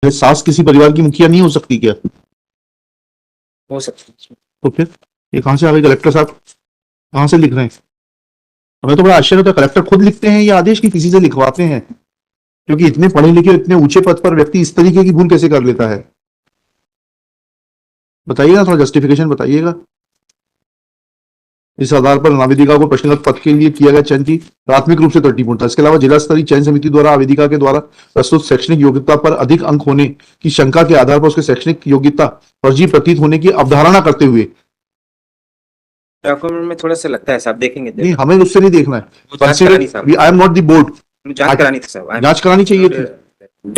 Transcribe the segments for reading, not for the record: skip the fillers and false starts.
सास किसी परिवार की मुखिया नहीं हो सकती क्या? हो सकता है। तो फिर ये कहाँ से आ गई? कलेक्टर साहब कहाँ से लिख रहे हैं? हमें तो बड़ा आश्चर्य होता है, कलेक्टर खुद लिखते हैं या आदेश की किसी से लिखवाते हैं? क्योंकि इतने पढ़े लिखे इतने ऊंचे पद पर व्यक्ति इस तरीके की भूल कैसे कर लेता है? बताइएगा, थोड़ा जस्टिफिकेशन बताइएगा। इस आधार पर आवेदिका को प्रश्नगत पद के लिए किया गया चयन की प्राथमिक रूप से त्रुटिपूर्ण था। इसके अलावा जिला स्तरीय चयन समिति द्वारा आवेदिका के द्वारा प्रस्तुत शैक्षणिक योग्यता पर अधिक अंक होने की शंका के आधार पर उसके शैक्षणिक योग्यता फर्जी प्रतीत होने की अवधारणा करते हुए, डॉक्यूमेंट में थोड़ा सा लगता है साहब, देखेंगे नहीं हमें उससे नहीं देखना है, वो जांच करानी साहब। I am not the board, जांच करानी थी साहब। जांच करानी चाहिए थी।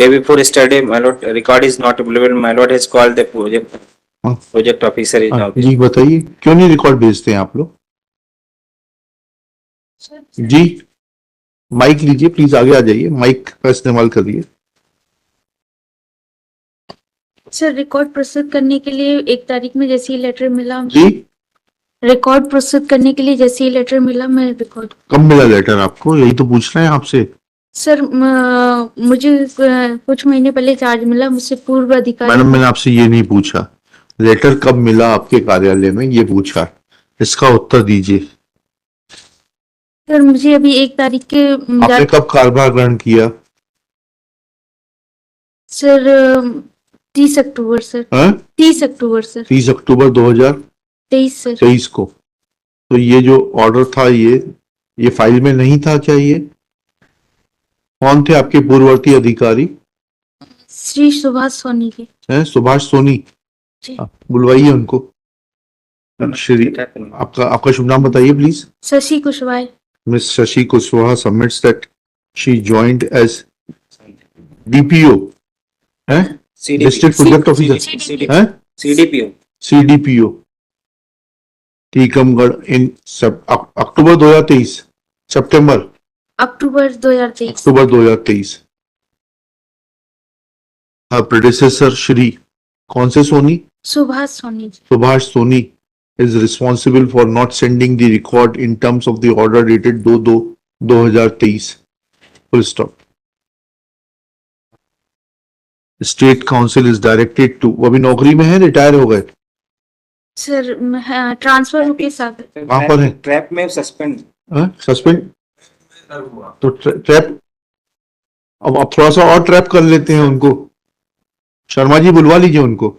Day before yesterday, my lord, record is not available. My lord has called the हाँ। project officer is now. जी बताइए, क्यों नहीं रिकॉर्ड भेजते हैं आप लोग? जी माइक लीजिए प्लीज, आगे आ जाइए, माइक का इस्तेमाल करिए। सर रिकॉर्ड प्रस्तुत करने के लिए 1 तारीख में जैसे ही लेटर मिला, जी रिकॉर्ड प्रस्तुत करने के लिए जैसे ही लेटर मिला मैं रिकॉर्ड। कब मिला लेटर आपको? यही तो पूछ रहे हैं आपसे। सर मुझे कुछ महीने पहले चार्ज मिला मुझसे पूर्व अधिकारी। मैडम मैंने आपसे ये नहीं पूछा लेटर कब मिला आपके कार्यालय में, ये पूछा, इसका उत्तर दीजिए। सर मुझे अभी 1 तारीख के आपने कब कार्यभार ग्रहण किया? सर 30 अक्टूबर सर। 30 अक्टूबर सर। 30 अक्टूबर 2023 सर। 23 को। तो ये जो ऑर्डर था ये फाइल में नहीं था क्या? ये कौन थे आपके पूर्ववर्ती अधिकारी? श्री सुभाष सोनी के। सुभाष सोनी, बुलवाइए उनको। श्री आपका शुभ नाम बताइए please. Shashi Kushwaha. Miss Shashi Kushwaha submits that she joined as DPO, District Project Officer, CDPO, CDPO, Tikamgarh in October 2023, September October 2023। October 2023। Her predecessor Shri कौन से Soni? Subhash Soni. Subhash Soni is responsible for not sending the record in terms of the order dated 2/2/2023. Full stop. State Council is directed to, वो अभी नौकरी में है, retire हो गए? Sir transfer के साथ। कहाँ पर है? ट्रैप में सस्पेंड। सस्पेंड? तो ट्रैप, अब थोड़ा सा और ट्रैप कर लेते हैं उनको। शर्मा जी बुलवा लीजिए उनको।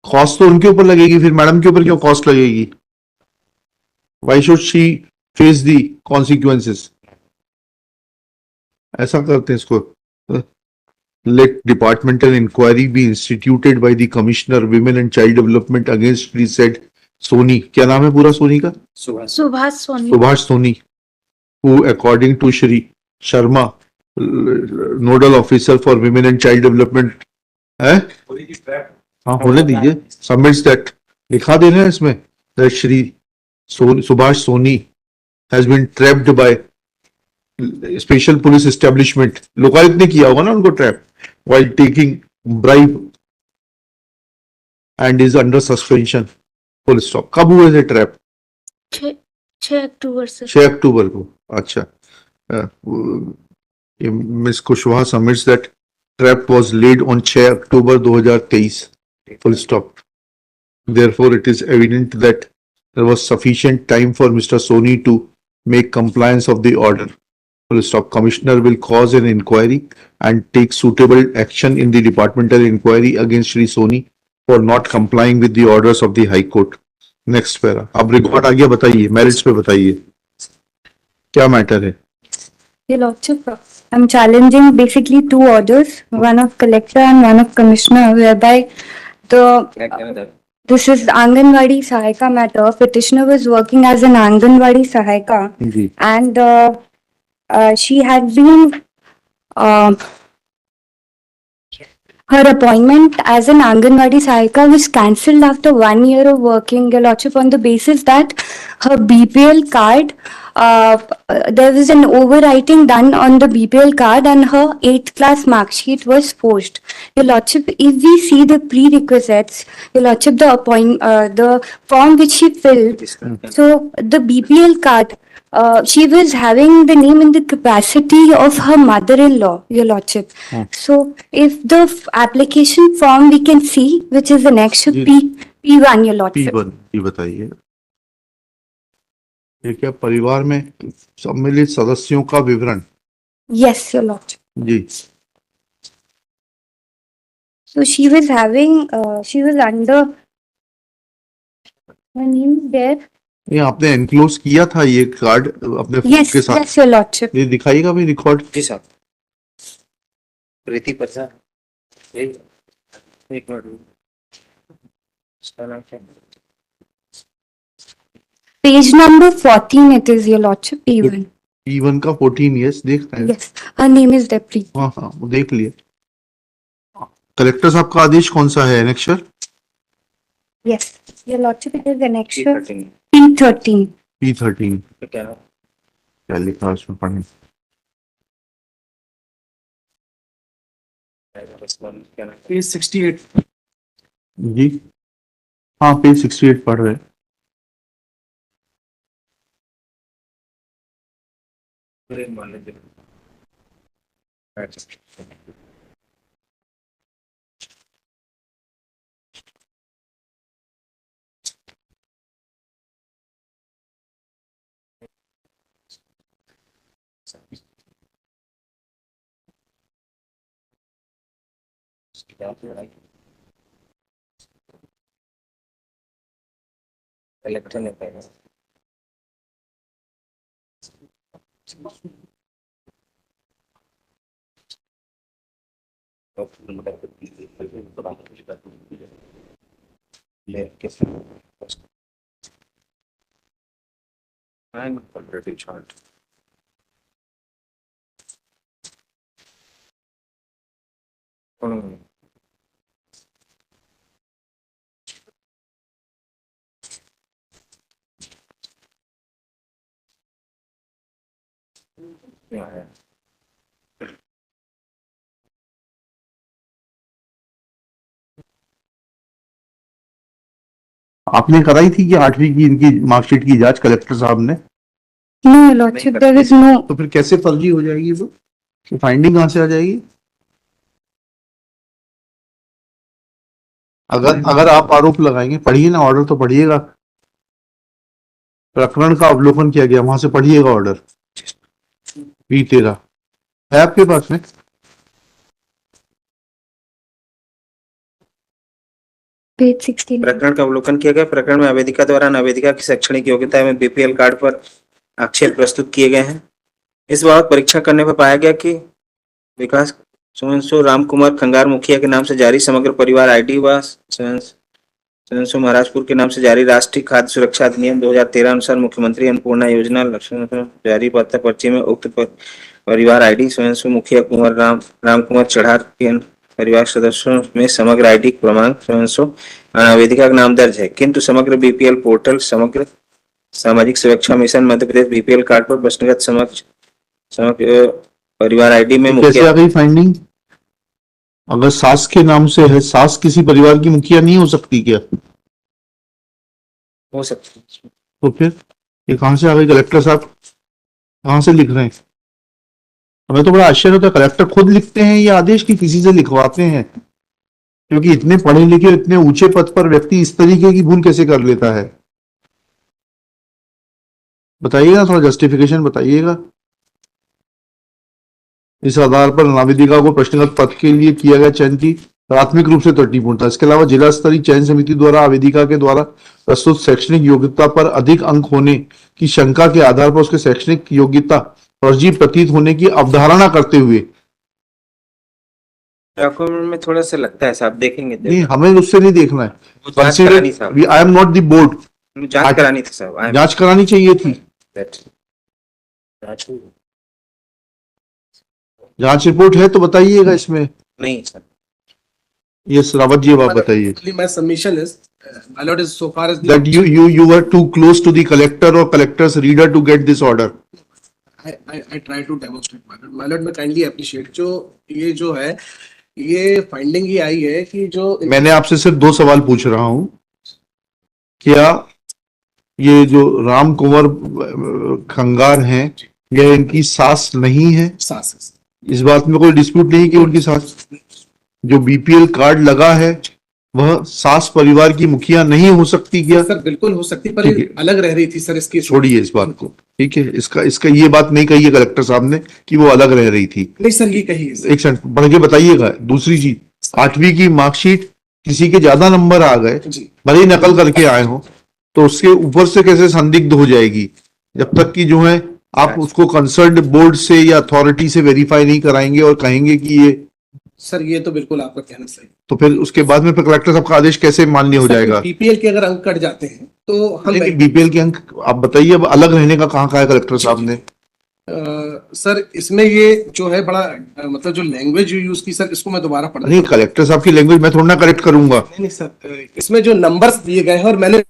कॉस्ट तो उनके ऊपर लगेगी, फिर मैडम के ऊपर क्यों कॉस्ट लगेगी? Why should she face the consequences? ऐसा करते हैं इसको। Let departmental inquiry be instituted by the Commissioner Women and Child Development against the said Soni, क्या नाम है पूरा सोनी का? Subhash Soni. Subhash Soni, who according to Shri Sharma, nodal officer for Women and Child Development, है? हाँ होने दीजिए। सबमिट्स दैट, लिखा दे रहे हैं इसमें, that Shri Subhash Soni has been trapped by special police establishment, Lokayukta ने किया होगा ना उनको trap, while taking bribe and is under suspension. Full stop. कब हुए थे ट्रैप? 6 अक्टूबर से। 6 अक्टूबर को। अच्छा, miss Kushwaha submits that trap was laid on 6 October 2023। Full stop. Therefore, it is evident that there was sufficient time for Mr. Soni to make compliance of the order. Full stop. Commissioner will cause an inquiry and take suitable action in the departmental inquiry against Shri Soni for not complying with the orders of the High Court. Next para. अब record आ गया, बताइए merits पे बताइए क्या matter है? Your Lordship, I'm challenging basically 2 orders, one of collector and one of commissioner, whereby this is Anganwadi Sahayika matter. Petitioner was working as an Anganwadi Sahayika, and she had been her appointment as an Anganwadi Sahayika was cancelled after 1 year of working, Your Lordship, on the basis that her BPL card, there was an overwriting done on the BPL card and her 8th class mark sheet was forged. Your Lordship, if we see the prerequisites, Your Lordship, the form which she filled, so the BPL card she was having the name in the capacity of her mother-in-law, Your Lordship. Hmm. So if the application form we can see, which is the next ji. P1, Your Lordship. P1 ये बताइए, ये क्या परिवार में सम्मिलित सदस्यों का विवरण? Yes, Your Lordship. Ji. So she was having, she was under, her name is there. ये आपने एनक्लोज किया था ये कार्ड अपने फोन Yes, के साथ? yes, Your Lordship. ये दिखाइएगा भी रिकॉर्ड? जी साहब, प्रीति प्रसाद, एक मिनट, इसका नाम क्या है? Page number 14 it is, Your Lordship, P1. P1 का 14 years देख रहे हैं? Yes, her name is Depri. हाँ हाँ वो देख लिए। कलेक्टर साहब का आदेश कौन सा है? Annexure Yes, Your Lordship, it is annexure P13, P13. P13 तो क्या है? क्या लिखा है उसमें पढ़ें? क्या नाम? Page 68. जी हाँ पेज 68 पढ़ रहे हैं। प्रेम वाले दिन। कलेक्टर ने कहा I'm already chart. Yeah. आपने कराई थी कि 8वीं की इनकी मार्कशीट की जांच कलेक्टर साहब ने? No, Your Lordship, there is no. तो फिर कैसे फर्जी हो जाएगी वो? फाइंडिंग कहाँ से आ जाएगी? अगर आप आरोप लगाएंगे, पढ़िए ना ऑर्डर तो पढ़िएगा। प्रकरण का अवलोकन किया गया, वहां से पढ़िएगा ऑर्डर। P13 है आपके पास में? Page 16. प्रकरण का अवलोकन किया गया। प्रकरण में आवेदिका द्वारा नवेदिका की शैक्षणिक योग्यता एवं बीपीएल कार्ड पर आक्षेप प्रस्तुत किए गए हैं। इस बाबत परीक्षण करने पर पाया गया कि विकास सोनसो राम कुमार खंगार मुखिया के नाम से जारी समग्र परिवार आईडी व सोनसो महाराजपुर के नाम से जारी राष्ट्रीय खाद्य सुरक्षा अधिनियम 2013 अनुसार मुख्यमंत्री अन्नपूर्णा योजना लक्ष्मण जारी पत्र पर्ची में उक्त परिवार आईडी सोनसो मुखिया कुमार राम कुमार चढ़ार के परिवार सदस्यों में समग्र आईडी क्रमांक सोनसो आवेदिका का नाम दर्ज है, किंतु समग्र बीपीएल पोर्टल समग्र सामाजिक सुरक्षा mission Madhya Pradesh BPL card पर प्रश्नगत समग्र परिवार आईडी में कैसे मुखिया आ गई फाइंडिंग? अगर सास के नाम से है, सास किसी परिवार की मुखिया नहीं हो सकती क्या? हो सकती है। तो फिर ये कहां से आ गई? कलेक्टर साहब कहां से लिख रहे हैं? हमें तो बड़ा आश्चर्य होता है, कलेक्टर खुद लिखते हैं या आदेश की किसी से लिखवाते हैं? क्योंकि इतने पढ़े लिखे इतने ऊंचे पद पर व्यक्ति इस तरीके की भूल कैसे कर लेता है? बताइएगा, थोड़ा जस्टिफिकेशन बताइएगा। इस आधार पर नावेदिका को प्रश्नगत पद के लिए किया गया चयन की प्राथमिक रूप से त्रुटिपूर्ण था। इसके अलावा जिला स्तरीय चयन समिति द्वारा आवेदिका के द्वारा प्रस्तुत शैक्षणिक योग्यता पर अधिक अंक होने की शंका के आधार पर उसके शैक्षणिक योग्यता फर्जी प्रतीत होने की अवधारणा करते हुए, डॉक्यूमेंट में थोड़ा सा लगता है साहब, देखेंगे नहीं हमें उससे नहीं देखना है, वो जांच करानी साहब, I am not the board, जांच करानी थी साहब, जांच करानी चाहिए थी। जांच रिपोर्ट है तो बताइएगा इसमें। नहीं सर, यस रावत जी, अब आप बताइए। Only my submission is, my lord, is so far as the That you were too close to the collector or collector's reader to get this order. I try to demonstrate, my lord. My lord, मैं kindly appreciate जो ये जो है ये finding ये आई है कि जो मैंने आपसे सिर्फ 2 सवाल पूछ रहा हूं। क्या ये जो राम कुंवर खंगार हैं, यह इनकी सास नहीं है? सास इस बात में कोई डिस्प्यूट नहीं कि उनकी सास, जो बीपीएल कार्ड लगा है वह सास परिवार की मुखिया नहीं हो सकती क्या? सर बिल्कुल हो सकती, पर ठीक ये है। अलग रह रही थी सर इसकी। छोड़िए इस बात को, ठीक है। इसका इसका ये बात नहीं कही है कलेक्टर साहब ने कि वो अलग रह रही थी। नहीं सर, ये कही है सर। एक सेकंड बढ़ के बताइएगा। दूसरी चीज, 8वीं की मार्कशीट किसी के ज्यादा नंबर आ गए, जी भले ही नकल करके आए हो, तो उसके ऊपर से कैसे संदिग्ध हो जाएगी? जब तक कि जो है आप उसको कंसर्न्ड बोर्ड से या अथॉरिटी से वेरीफाई नहीं कराएंगे और कहेंगे कि ये, सर, ये तो बिल्कुल आपका कहना सही। तो फिर उसके बाद में फिर कलेक्टर साहब का आदेश कैसे मान्य हो जाएगा? बीपीएल के अगर अंक कट जाते हैं तो हम बीपीएल के अंक आप बताइए, अब अलग रहने का कहाँ कहा है कलेक्टर साहब ने? सर इसमें ये जो है बड़ा मतलब जो लैंग्वेज यूज की सर, इसको मैं दोबारा पढ़ नहीं, कलेक्टर साहब की लैंग्वेज मैं थोड़ा ना करेक्ट करूंगा। नहीं सर, इसमें जो नंबर्स दिए गए हैं और मैंने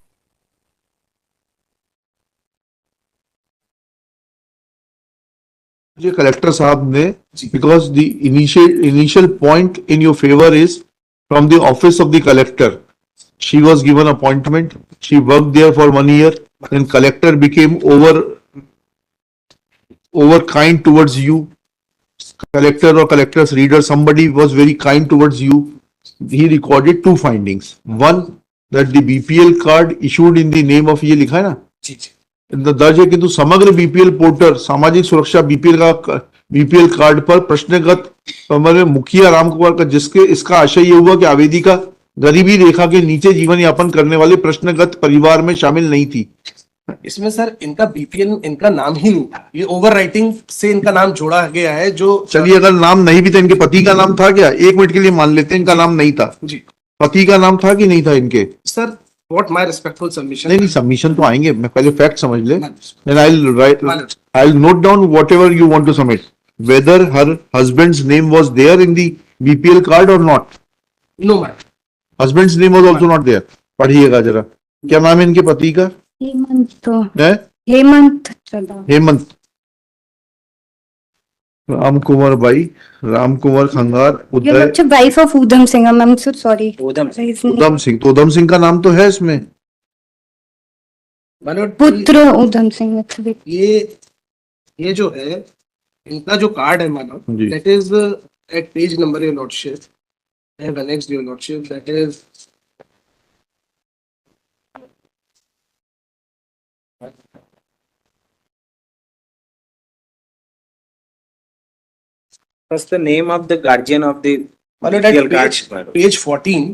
जी कलेक्टर साहब ने, जी। Because the initial point in your favour is from the office of the collector, she was given appointment, she worked there for 1 year, then collector became over kind towards you, collector or collector's reader, somebody was very kind towards you. He recorded 2 findings. One, that the BPL card issued in the name of, ये लिखा है ना, जी जी दर्ज है, किंतु समग्र BPL porter सामाजिक सुरक्षा बीपीएल कार्ड पर प्रश्नगत मुखिया राम कुमार का, जिसके इसका आशय ये हुआ कि आवेदिका गरीबी रेखा के नीचे जीवन यापन करने वाले प्रश्नगत परिवार में शामिल नहीं थी। इसमें सर इनका बीपीएल इनका नाम ही नहीं था, ये ओवर राइटिंग से इनका नाम जोड़ा गया है। जो चलिए, अगर नाम नहीं भी था, इनके पति का नाम था क्या? 1 मिनट के लिए मान लेते हैं इनका नाम नहीं था, जी पति का नाम था कि नहीं था इनके? Sir, what my respectful submission. नहीं, सबमिशन तो आएंगे, मैं पहले फैक्ट समझ ले, Manage. then I'll note down whatever you want to submit, whether her husband's name was there in the BPL card or not. No ma'am, Husband's name was also not there. पढ़िएगा जरा, क्या नाम है इनके पति का? हेमंत तो है हेमंत चला Hemant Ram Kunwar Bai, Ram Kunwar Khangar, You're Uday such a wife of Udham Singh. I'm so sorry. Udham His name- Udham Singh, तो उधम सिंह का नाम तो है इसमें। पुत्र Udham Singh. It's a bit- ये जो है इनका जो कार्ड है मानो, जी। That is at page number your lordship, I have annexed your lordship, that is What's the name of the guardian of the Matlab BPL that card? page 14.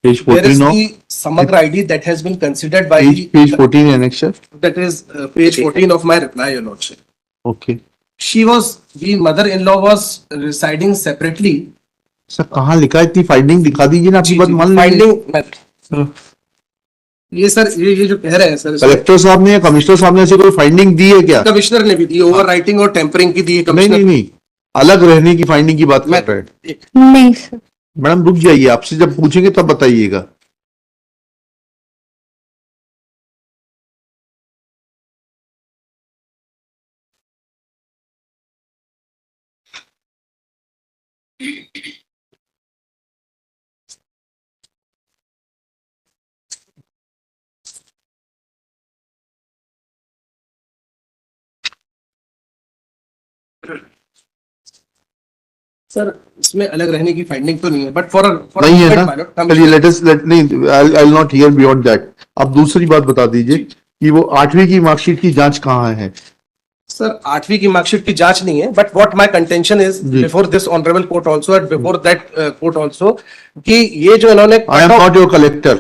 Page There is 14 of the Samagra ID that has been considered by page 14 annexure. that is page 14 of my reply, your lordship. Okay She was, the mother-in-law was residing separately. Sir, कहाँ लिखा है? इतनी finding दिखा दीजिए ना, आपकी बात मान लेंगे। फाइंडिंग ये सर, ये जो कह रहे हैं सर, कलेक्टर साहब ने या कमिश्नर साहब ने ऐसी कोई फाइंडिंग दी है क्या? कमिश्नर ने भी दी, ओवर राइटिंग और टेम्परिंग की दी है नहीं कमिश्नर। नहीं नहीं, अलग रहने की फाइंडिंग की बात मैं कर रहे हैं। नहीं sir. मैडम रुक जाइए, आपसे जब पूछेंगे तब बताइएगा। सर इसमें अलग रहने की फाइंडिंग तो नहीं है, बट नहीं है ना? चलिए, लेट नहीं, आई नॉट हियर बियॉन्ड दैट। अब दूसरी बात बता दीजिए कि वो 8वीं की मार्कशीट की जांच कहाँ है? सर 8वीं की मार्कशीट की जांच नहीं है, but what my contention is जी। Before this honourable court also and before that court also कि ये जो इन्होंने I am not your collector.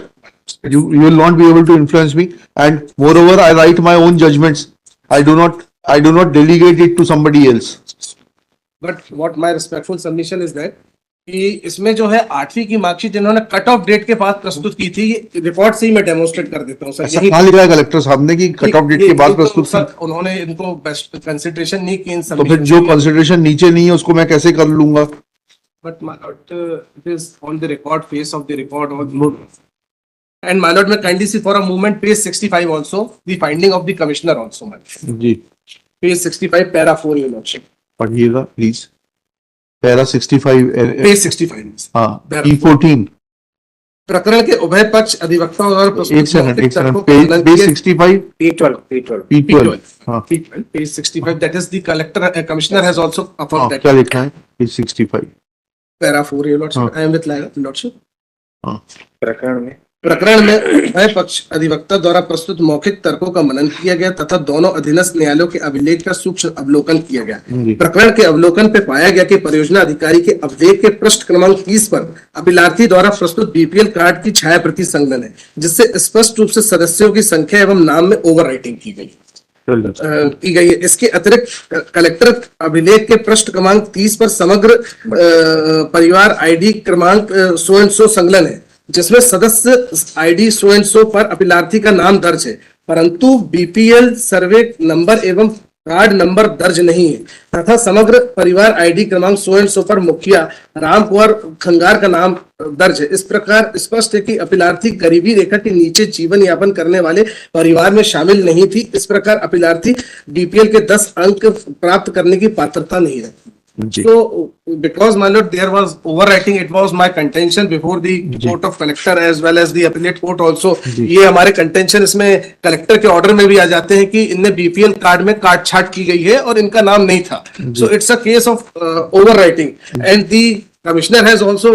You will not be able to influence me. And moreover, I write my own judgments. I do not delegate it to somebody else. But what my respectful submission is that कि इसमें जो है 8वीं की marksheet इन्होंने cut off date के बाद प्रस्तुत की थी। रिकॉर्ड से ही मैं डेमोन्स्ट्रेट कर देता हूँ सर। ऐसा कहाँ लिखा है कलेक्टर साहब ने कि कट ऑफ डेट के बाद प्रस्तुत सर, की? उन्होंने इनको बेस्ट कंसिडरेशन नहीं की इन तो फिर जो कंसिडरेशन नीचे नहीं है उसको मैं कैसे कर लूंगा? But my lord, it is on the record, face of the record. And my lord, may kindly see for a moment page 65 also, the finding of the commissioner also, my lord. जी, Page 65, para 4, your lordship. पढ़िएगा please. Para 65, Page 65. हाँ, Para E14, प्रकरण के उभय पक्ष अधिवक्ता और प्रस्तुत एक सेकंड मौखिक तर्कों का पेज मनन पेज किए- 65 P12 P12 P12 हाँ Page 65, that is the collector, commissioner has also हाँ affirmed that. क्या लिखा है पेज 65 Para 4, your lordship, हाँ। I am with lordship. हाँ प्रकरण में उभय पक्ष अधिवक्ता द्वारा प्रस्तुत मौखिक तर्कों का मनन किया गया तथा दोनों अधीनस्थ न्यायालयों के अभिलेख का सूक्ष्म अवलोकन किया गया। जी। प्रकरण के अवलोकन पे पाया गया कि परियोजना अधिकारी के अभिलेख के पृष्ठ क्रमांक 30 पर अभिलाषी द्वारा प्रस्तुत बीपीएल कार्ड की छाया प्रति संलग्न है, जिससे स्पष्ट रूप से सदस्यों की संख्या एवं नाम में ओवर राइटिंग की गई है। इसके अतिरिक्त कलेक्टर अभिलेख के पृष्ठ क्रमांक 30 पर समग्र परिवार आईडी क्रमांक सो एंड सो संलग्न है, जिसमें सदस्य आईडी सो एंड सो पर अभिलाषी का नाम दर्ज है, परंतु बीपीएल सर्वे नंबर एवं कार्ड नंबर दर्ज नहीं है तथा समग्र परिवार आईडी क्रमांक सो एंड सो पर मुखिया राम कुंवर खंगार का नाम दर्ज है। इस प्रकार स्पष्ट है कि अभिलाषी गरीबी रेखा के नीचे जीवन यापन करने वाले परिवार में शामिल नहीं थी। इस प्रकार अभिलाषी बीपीएल के 10 अंक प्राप्त करने की पात्रता नहीं रखती। So, because my lord, there was overwriting, it was my contention before the court of collector as well as the appellate court also. ये हमारे contention इसमें कलेक्टर के ऑर्डर में भी आ जाते हैं कि इनने बीपीएल कार्ड में काट छाट की गई है और इनका नाम नहीं था। So it's a case of overwriting, and the commissioner has also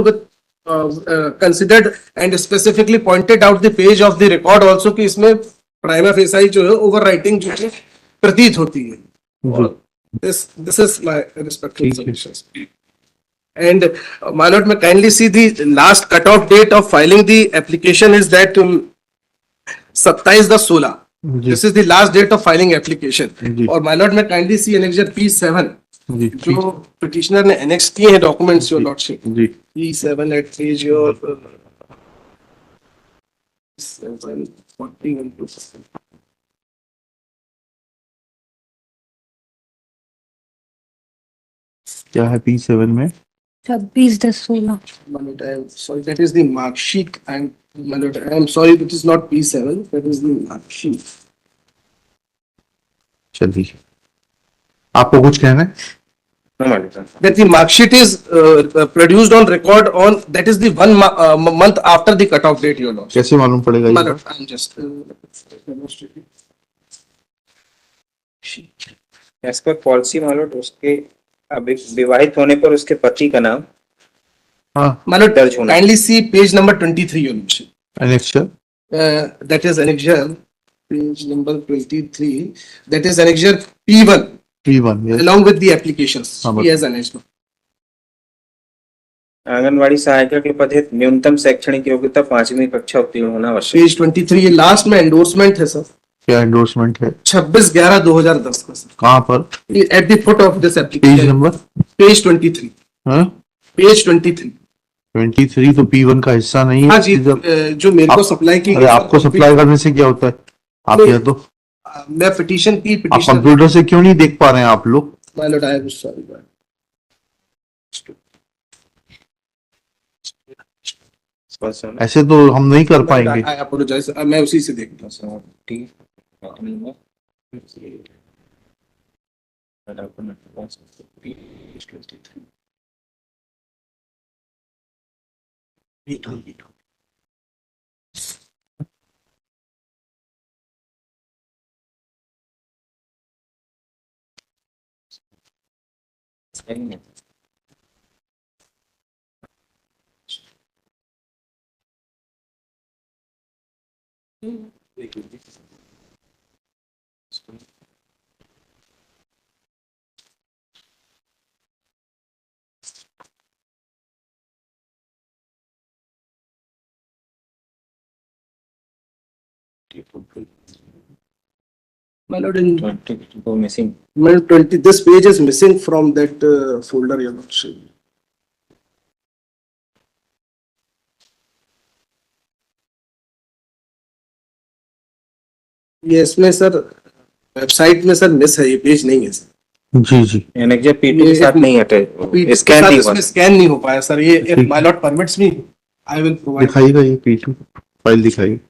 considered and specifically pointed out the page of the record also कि इसमें prima facie जो है overwriting जो है प्रतीत होती है। This is my respectful submissions. And my lord, may kindly see the last cutoff date of filing the application is that 27/16. This is the last date of filing application. और my lord, may kindly see annexure P7 जो petitioner ने annex किए हैं documents your lordship. P7 at page your 741. क्या है P7 में 26/10/16 Manoj, I am sorry, that is the mark sheet. Manoj, I am sorry, it is not P7, that is the mark sheet. चलिए आपको कुछ कहना है That the mark sheet is produced on record on, that is the 1 month after the cutoff date, your lordship. कैसे मालूम पड़ेगा ये Manoj, I am just demonstrating. As per policy मालूट उसके अभी विवाहित होने पर उसके पति का नाम हाँ Manoj, दर्ज होना। kindly see page number 23, your lordship. annexure That is annexure, page number 23, that is annexure P1 P1 yes along with the applications. हाँ, He has annexed. आंगनवाड़ी सहायिका के पद हेतु न्यूनतम शैक्षणिक योग्यता 5वीं कक्षा उत्तीर्ण होना आवश्यक। पेज 23 लास्ट में एंडोर्समेंट है सर, क्या एंडोर्समेंट है 26/11/2010 का सर, कहाँ पर at the foot of this page application, number page 23, हाँ पेज 23। 23 तो P1 का हिस्सा नहीं हाँ है जी, जब जो मेरे को आप- सप्लाई की अरे आपको सप्लाई करने से क्या होता है आप नहीं, या तो मैं पिटीशन की आप पिटीशन कंप्यूटर से क्यों नहीं देख पा रहे हैं आप लोग my Lord, I am sorry. ऐसे तो हम नहीं कर पाएंगे आई अपोलोजाइज, मैं उसी से देखता हूँ। My lord, in missing my 20, this page is missing from that folder, your lordship. ये इसमें सर वेबसाइट में सर मिस है, ये पेज नहीं है सर। जी जी एनेक्जर P2 के साथ नहीं हटे, स्कैन नहीं हुआ। स्कैन नहीं हो पाया सर, ये if my lord permits me, I will provide. दिखाइएगा ये P2 फाइल दिखाइए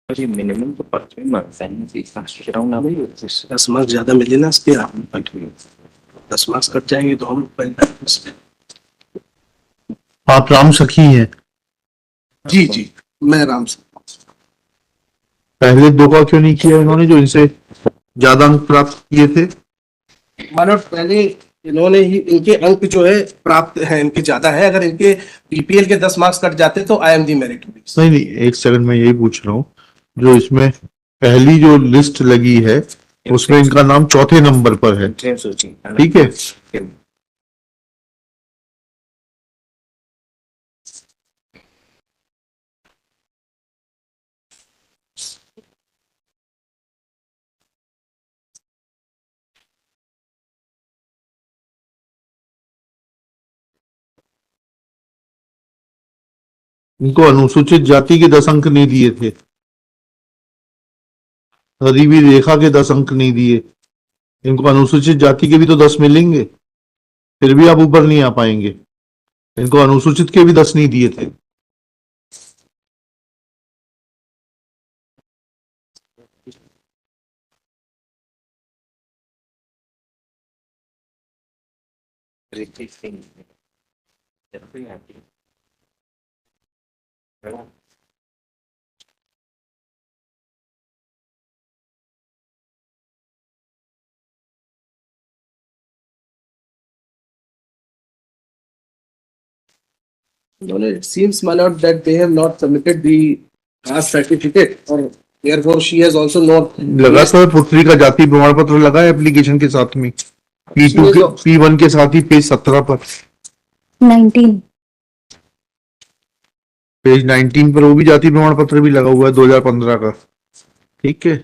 ये मिनिमम तो 5 मार्क्स है, 10 मार्क्स ज्यादा मिले ना इसके। 10 मार्क्स कट जाएंगे तो हम पहले आप राम सखी हैं, जी जी मैं राम से पहले दो का क्यों नहीं किया इन्होंने जो इनसे ज्यादा अंक प्राप्त किए थे? मानो पहले इन्होंने ही इनके अंक जो है प्राप्त है इनके ज्यादा है, अगर इनके बीपीएल के 10 मार्क्स कट जाते तो आई एम दी मेरिट। नहीं नहीं, एक सेकंड में यही पूछ रहा हूँ, जो इसमें पहली जो लिस्ट लगी है उसमें इनका नाम चौथे नंबर पर है, अंतरिम सूची ठीक है? इनको अनुसूचित जाति के 10 अंक नहीं दिए थे, गरीबी रेखा के 10 अंक नहीं दिए, इनको अनुसूचित जाति के भी तो 10 मिलेंगे, फिर भी आप ऊपर नहीं आ पाएंगे। इनको अनुसूचित के भी 10 नहीं दिए थे। It seems, my lord, that they have not submitted the caste certificate, or therefore she has also not. लगा तो है, पुत्री का जाति प्रमाण पत्र लगा है एप्लीकेशन के साथ में, P2 के P1 के साथ ही पेज 17 पर, 19. पेज 19 पर वो भी जाति प्रमाण पत्र भी लगा हुआ है 2015 का, ठीक है?